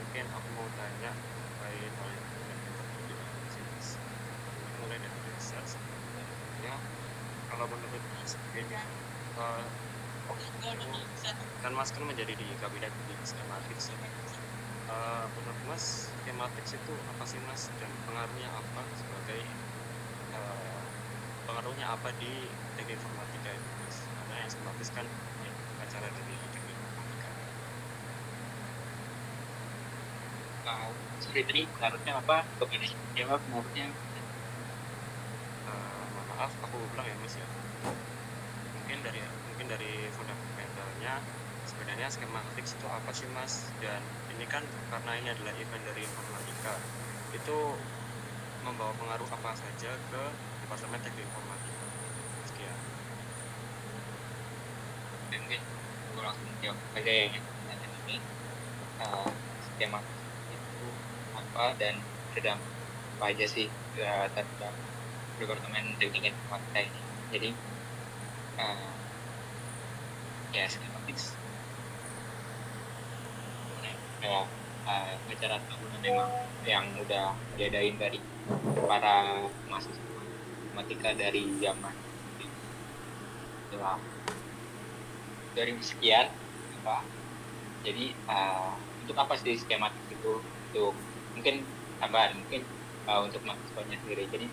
mungkin aku mau tanya terkait hal yang tadi dibahas sih Mas. Mulai dari dasar sebenarnya kalau menurut Mas sendiri nih, eh, itu kan Mas kan menjadi di kabinet di skematik sih. Menurut Mas skematik itu apa sih Mas dan pengaruhnya apa sebagai eh, pengaruhnya apa di teknik informatika itu Mas? Karena yang skematis kan ya acara dari teknik informatika. Nah, sorry tadi pengaruhnya apa? Begini, jawab pengaruhnya. Mohon maaf aku ulang ya Mas ya. Mungkin dari fundamentalnya sebenarnya skematik itu apa sih Mas, dan ini kan karena ini adalah event dari informatika, itu membawa pengaruh apa saja ke departemen teknik informatika. Sekian. Mungkin gue langsung jawab aja ya yang pertanyaan ini. Skema itu apa dan berdampak apa aja sih terhadap Departemen Teknik Informatika ini. Jadi, uh, ya skematik kayak acara tahunan memang yang udah diadain dari para mahasiswa matematika dari zaman setelah 2000 sekian apa. Jadi untuk apa sih skematik itu? Untuk mungkin tambahan mungkin untuk mahasiswanya sendiri. Jadi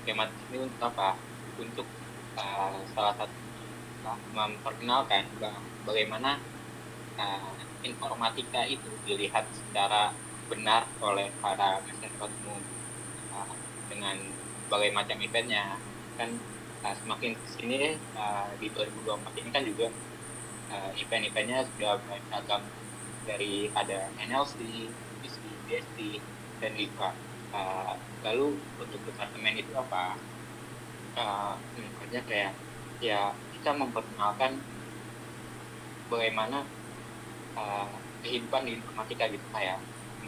skematik ini untuk apa? Untuk salah satu memperkenalkan bagaimana informatika itu dilihat secara benar oleh para masyarakat umum dengan berbagai macam eventnya. Kan semakin kesini di 2024 ini kan juga event-eventnya sudah mulai beragam, dari ada NLC, UPC, BSD, dan IPA. Lalu untuk departemen itu apa? Kerja kayak ya kita memperkenalkan bagaimana kehidupan di informatika gitu, kayak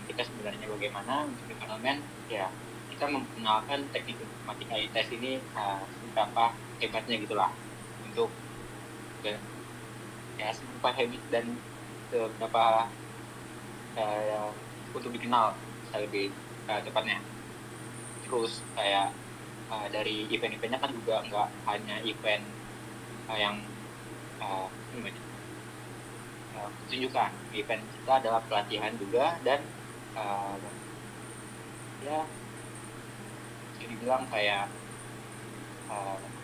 kita sebenarnya bagaimana. Untuk departemen ya kita memperkenalkan teknik informatika ITS ini seberapa hebatnya gitulah, untuk ya seberapa hebat dan seberapa uh, untuk dikenal lebih tepatnya. Terus kayak dari event-eventnya kan juga nggak hanya event yang uh, pertunjukan. Event kita adalah pelatihan juga, dan uh, ya bisa dibilang kayak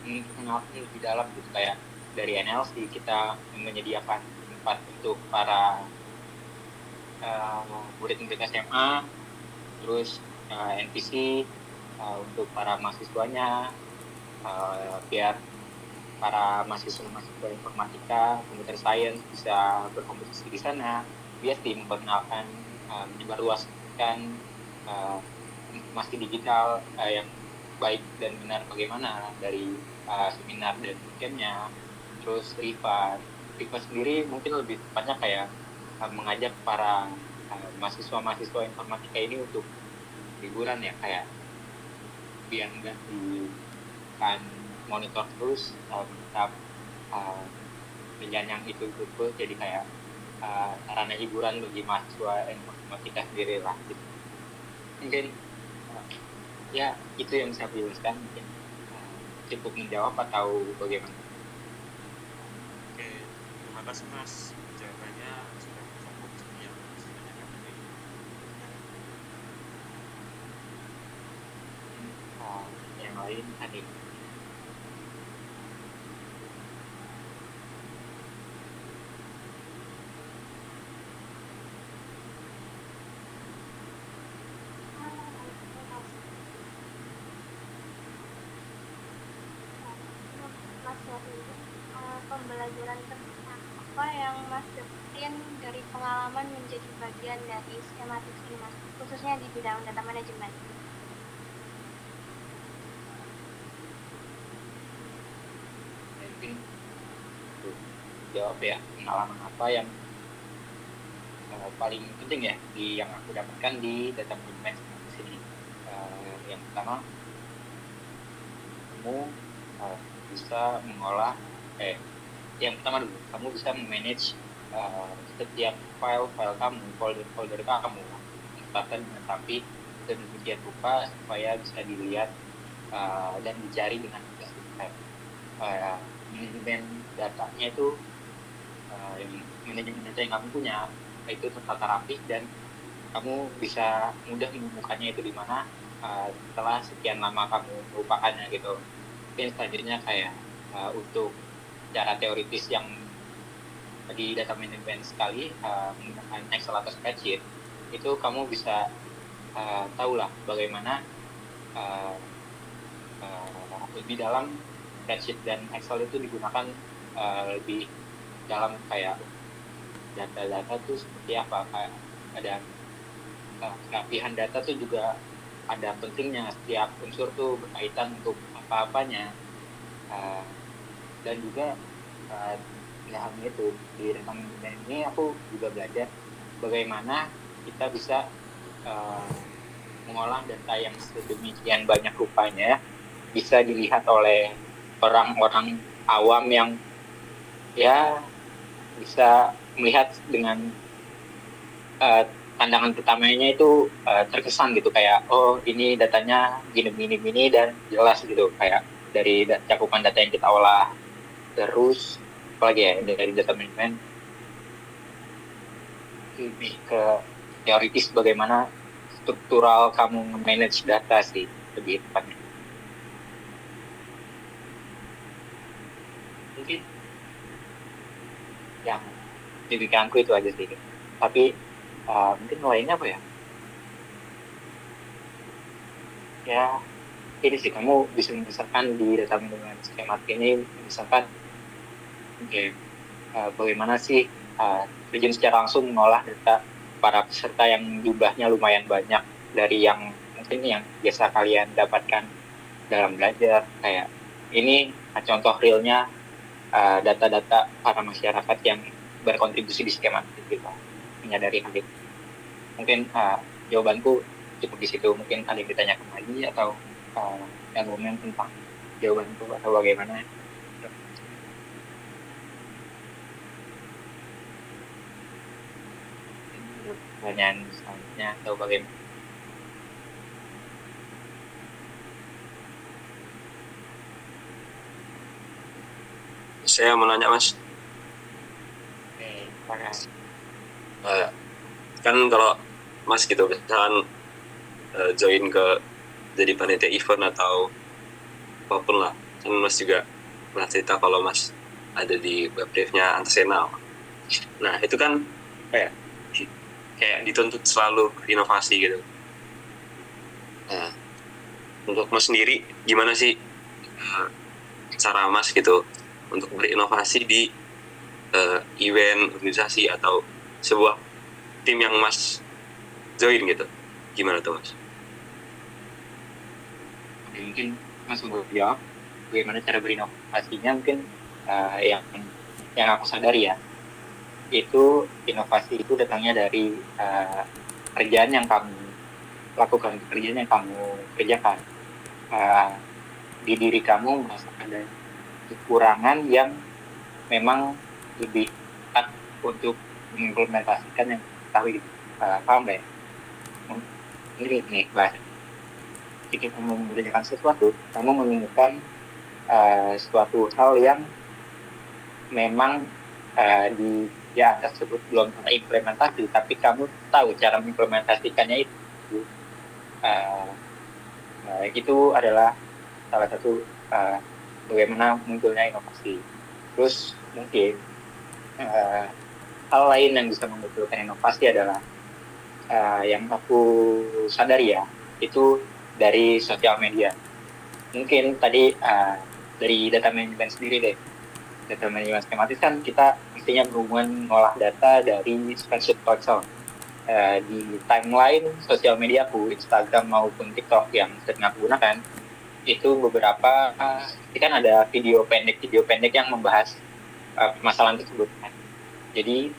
mengenalkan lebih dalam gitu, kayak dari NLC kita menyediakan tempat untuk para murid-murid SMA, terus NPC untuk para mahasiswanya, biar para mahasiswa informatika, computer science bisa berkompetisi di sana. BSD memperkenalkan, menyebarluaskan informasi digital yang baik dan benar bagaimana dari seminar dan bootcampnya. Terus Riva sendiri mungkin lebih tepatnya kayak mengajak para mahasiswa-mahasiswa informatika ini untuk liburan ya, kayak biar nggak di kan monitor terus tetap uh, yang itu jadi kayak sarana hiburan bagi mahasiswa informatika sendiri lah gitu. Mungkin uh, ya itu yang saya jelaskan, mungkin cukup menjawab atau bagaimana. Oke, terima kasih Mas. Jawabannya sudah cukup yang Mas tanyakan tadi. Yang lain tadi. Mas Wahyu, pembelajaran tentang apa yang Mas dapetin dari pengalaman menjadi bagian dari skematik ini Mas, khususnya di bidang data manajemen? Mungkin untuk jawab ya, pengalaman apa yang paling penting ya yang aku dapatkan di data manajemen di sini. Yang pertama, kamu uh, bisa mengolah yang pertama dulu, kamu bisa memanage setiap file kamu, folder kamu ditata dengan rapi sedemikian rupa supaya bisa dilihat dan dicari dengan mudah. Manajemen datanya itu manajemen data yang kamu punya itu tertata rapi dan kamu bisa mudah menemukannya itu di mana setelah sekian lama kamu melupakannya gitu. Mungkin selanjutnya kayak untuk cara teoritis yang di data management sekali menggunakan Excel atau spreadsheet itu kamu bisa tahulah bagaimana lebih dalam spreadsheet dan Excel itu digunakan lebih dalam kayak data-data tuh seperti apa, kayak ada kerapihan data tuh juga ada pentingnya, setiap unsur tuh berkaitan untuk apa-apanya dan juga nggak hanya itu, di data management ini aku juga belajar bagaimana kita bisa mengolah data yang sedemikian banyak rupanya bisa dilihat oleh orang-orang awam yang ya bisa melihat dengan pandangan pertamanya itu terkesan gitu kayak oh ini datanya gini dan jelas gitu kayak dari cakupan data yang kita olah. Terus apalagi ya dari data management lebih ke teoritis bagaimana struktural kamu manage data sih lebih tepatnya. Mungkin yang di pikiranku itu aja sih. Tapi mungkin lainnya apa ya? Ya ini sih kamu bisa misalkan di data management skematik ini misalkan bagaimana sih terjun secara langsung mengolah data para peserta yang jumlahnya lumayan banyak dari yang mungkin yang biasa kalian dapatkan dalam belajar. Kayak ini contoh realnya data-data para masyarakat yang berkontribusi di skematik gitu, menyadari hal itu. Mungkin jawabanku cukup di situ. Mungkin ada yang ditanyakan lagi atau argumen tentang jawabanku atau bagaimana? Pertanyaan selanjutnya atau bagaimana? Saya mau nanya Mas. Oke, terima kasih. Kan kalau Mas gitu misalkan join ke jadi panitia event atau apapun lah, kan Mas juga pernah cerita kalau Mas ada di web dev-nya Antasenal. Nah itu kan kayak dituntut selalu inovasi gitu. Nah, untuk Mas sendiri gimana sih cara Mas gitu untuk berinovasi di event, organisasi atau sebuah tim yang Mas join gitu? Gimana tuh Mas? Oke, mungkin Mas mau jawab bagaimana cara berinovasinya. Mungkin yang aku sadari ya, itu inovasi itu datangnya dari kerjaan yang kamu lakukan, pekerjaan yang kamu kerjakan. Di diri kamu merasa ada kekurangan yang memang lebih tepat untuk mengimplementasikan yang tahu gitu. Paham nggak ya? Ini nih bahasa. Jika kamu mengerjakan sesuatu, kamu menemukan suatu hal yang memang di atas tersebut belum pernah implementasi, tapi kamu tahu cara mengimplementasikannya itu adalah salah satu bagaimana munculnya inovasi. Terus mungkin hal lain yang bisa memunculkan inovasi adalah yang aku sadari ya, itu dari sosial media. Mungkin tadi dari data management sendiri deh. Data management skematis kan kita mestinya berhubungan mengolah data dari spreadsheet to Excel. Di timeline sosial media aku, Instagram maupun TikTok yang sering aku gunakan, itu beberapa kan ada video pendek yang membahas permasalahan tersebut. Jadi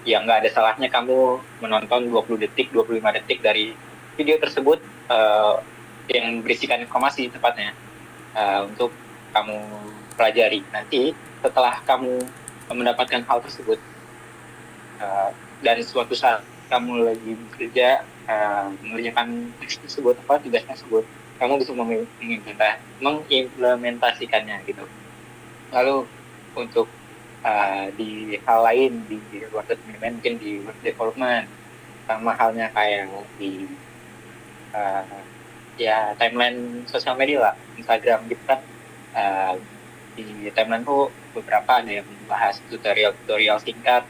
ya nggak ada salahnya kamu menonton 20 detik, 25 detik dari video tersebut yang berisikan informasi tepatnya untuk kamu pelajari. Nanti setelah kamu mendapatkan hal tersebut, dan suatu saat kamu lagi bekerja mengerjakan tersebut apa tugas tersebut, kamu bisa mengimplementasikannya gitu. Lalu untuk di hal lain di luar development, mungkin di web development, sama halnya kayak di ya timeline sosial media lah, Instagram gitu kan. Di timeline tuh beberapa ada yang membahas tutorial singkat,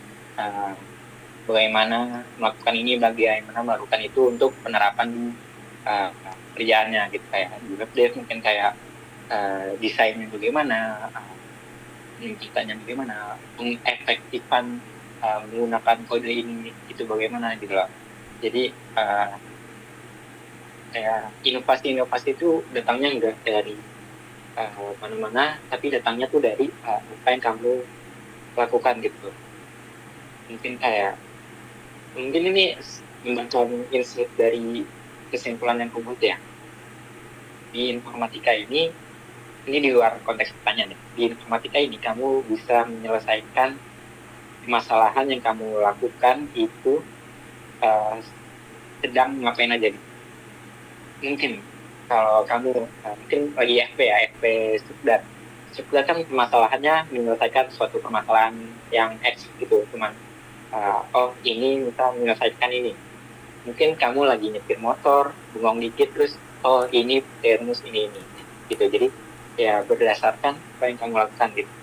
bagaimana melakukan ini, bagaimana melakukan itu untuk penerapan kerjaannya gitu, kayak di web dev mungkin kayak desainnya bagaimana, ceritanya bagaimana, pengefektifan menggunakan kode ini itu bagaimana gitu loh. Jadi kayak inovasi-inovasi itu datangnya enggak dari mana-mana, tapi datangnya tuh dari apa yang kamu lakukan gitu. Mungkin ini membacakan insight dari kesimpulan yang aku buat ya. Di informatika ini di luar konteks pertanyaan ya. Di informatika ini kamu bisa menyelesaikan permasalahan yang kamu lakukan itu sedang ngapain aja gitu. Mungkin kalau kamu mungkin lagi FP Subdat kan permasalahannya menyelesaikan suatu permasalahan yang X gitu, cuman ini kita menyelesaikan ini. Mungkin kamu lagi nyetir motor, bengong dikit terus ini termus ini gitu. Jadi ya berdasarkan apa yang kamu lakukan gitu,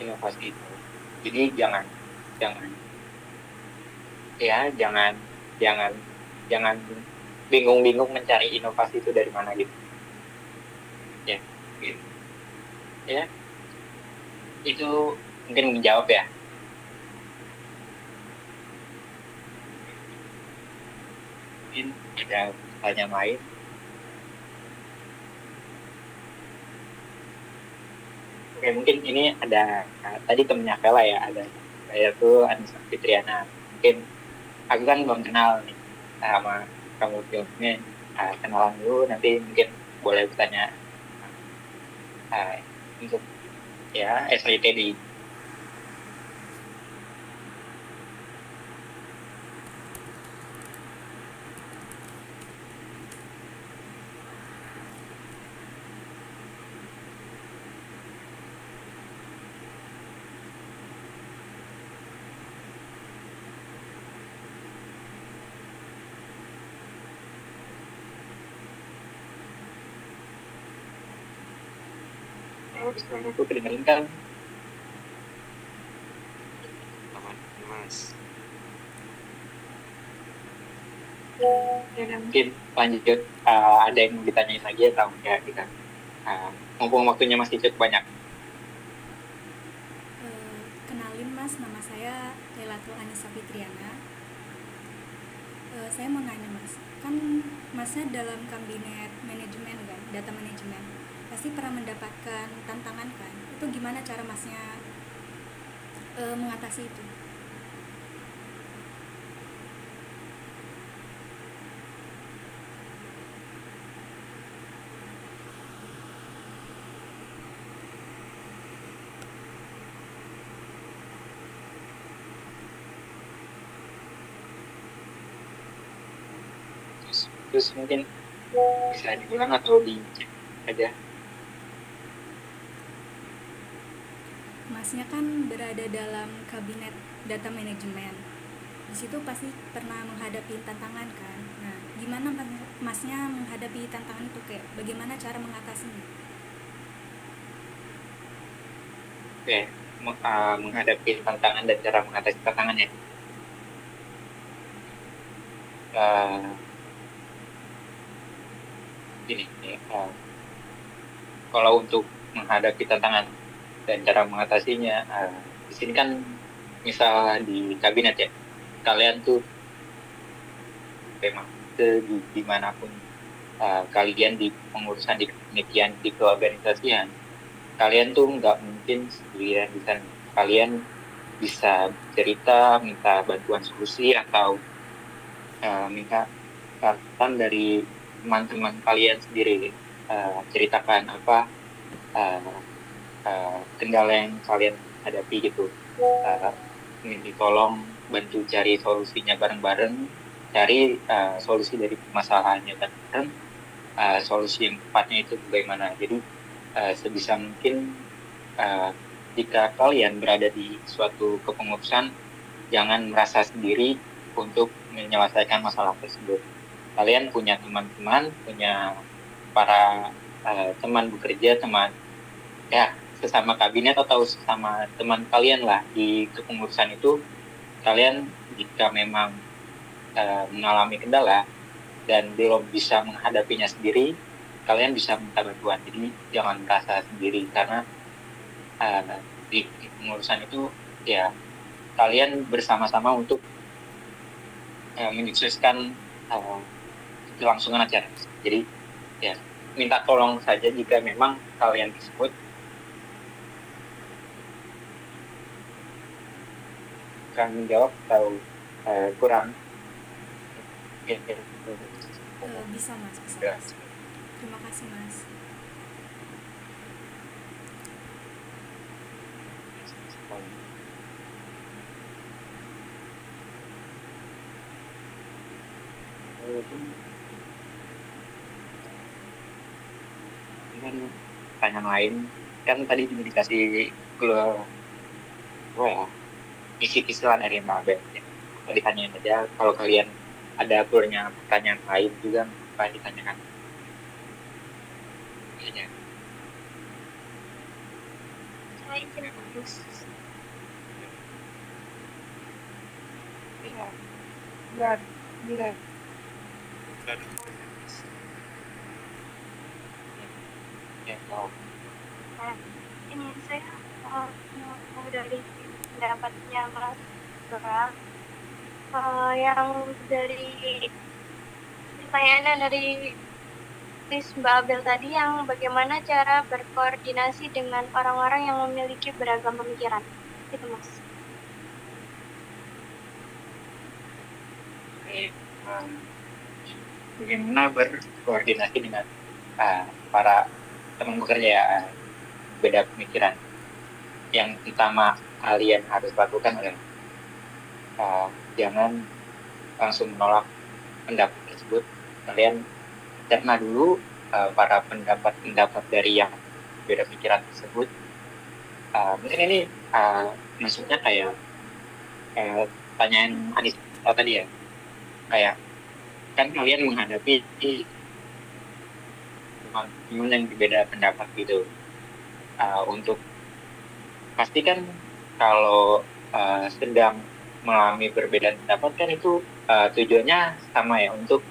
inovasi itu. Jadi jangan bingung-bingung mencari inovasi itu dari mana gitu. Ya, gitu. Ya, itu mungkin menjawab ya. Mungkin ada pertanyaan lain. Oke, mungkin ini ada tadi temennya Vela ya, ada saya tuh Anissa Fitriana. Mungkin aku kan belum kenal nih sama kamu filmnya, kenalan dulu, nanti mungkin boleh bertanya untuk ya SITD. Aku kedengeran kan? Aman, Mas. Ya, mungkin lanjut, ada yang mau ditanyain lagi atau enggak kita mumpung waktunya masih cukup banyak. Kenalin Mas, nama saya Lailatul Anissa Fitriana. Saya mau nanya Mas, kan Masnya dalam kabinet manajemen kan, data manajemen, pasti pernah mendapatkan tantangan kan? Itu gimana cara Masnya mengatasi itu? Terus mungkin bisa diulang atau dicek aja. Masnya kan berada dalam kabinet data manajemen. Di situ pasti pernah menghadapi tantangan kan. Nah, gimana Masnya menghadapi tantangan itu, kayak bagaimana cara mengatasinya? Oke, menghadapi tantangan dan cara mengatasi tantangannya. Ini kalau untuk menghadapi tantangan dan cara mengatasinya, di sini kan misal di kabinet ya, kalian tuh memang dimanapun kalian di pengurusan di kepanitiaan di keorganisasian, kalian tuh nggak mungkin sendirian di sana. Kalian bisa cerita, minta bantuan solusi, atau minta saran dari teman-teman kalian sendiri, ceritakan apa kendala yang kalian hadapi gitu. tolong bantu cari solusinya bareng-bareng, cari solusi dari permasalahannya bareng, solusi yang tepatnya itu bagaimana. Jadi sebisa mungkin jika kalian berada di suatu kepengurusan, jangan merasa sendiri untuk menyelesaikan masalah tersebut. Kalian punya teman-teman, punya para teman bekerja, teman ya sesama kabinet atau sesama teman kalian lah di kepengurusan itu. Kalian jika memang mengalami kendala dan belum bisa menghadapinya sendiri, kalian bisa minta bantuan. Jadi jangan merasa sendiri, karena di kepengurusan itu ya kalian bersama-sama untuk menyukseskan kelangsungan acara. Jadi ya minta tolong saja jika memang kalian tersebut kurang menjawab atau kurang Bisa mas, bisa Ya. mas. Terima kasih mas. Kan pertanyaan lain kan tadi juga dikasih kisi-kisilan dari Mabel ya. Ditanyain aja, kalau kalian ada punya pertanyaan lain juga apa ditanyakan aja. Saya izin putus. Iya. Enggak. Nggak ada poin ya, Mas. Ya, mau. Nah, ini saya mau dari pendapatnya Mas Bram. Yang dari pertanyaannya dari Mbak Abel tadi, yang bagaimana cara berkoordinasi dengan orang-orang yang memiliki beragam pemikiran, itu Mas. Bagaimana berkoordinasi dengan para teman bekerja ya, beda pemikiran. Yang pertama kalian harus lakukan adalah jangan langsung menolak pendapat tersebut. Kalian cerna dulu para pendapat dari yang beda pikiran tersebut. Mungkin ini maksudnya kayak pertanyaan Anis tadi ya, kayak kan kalian menghadapi teman yang berbeda pendapat gitu. Untuk pastikan kalau sedang mengalami perbedaan pendapat kan itu tujuannya sama ya, untuk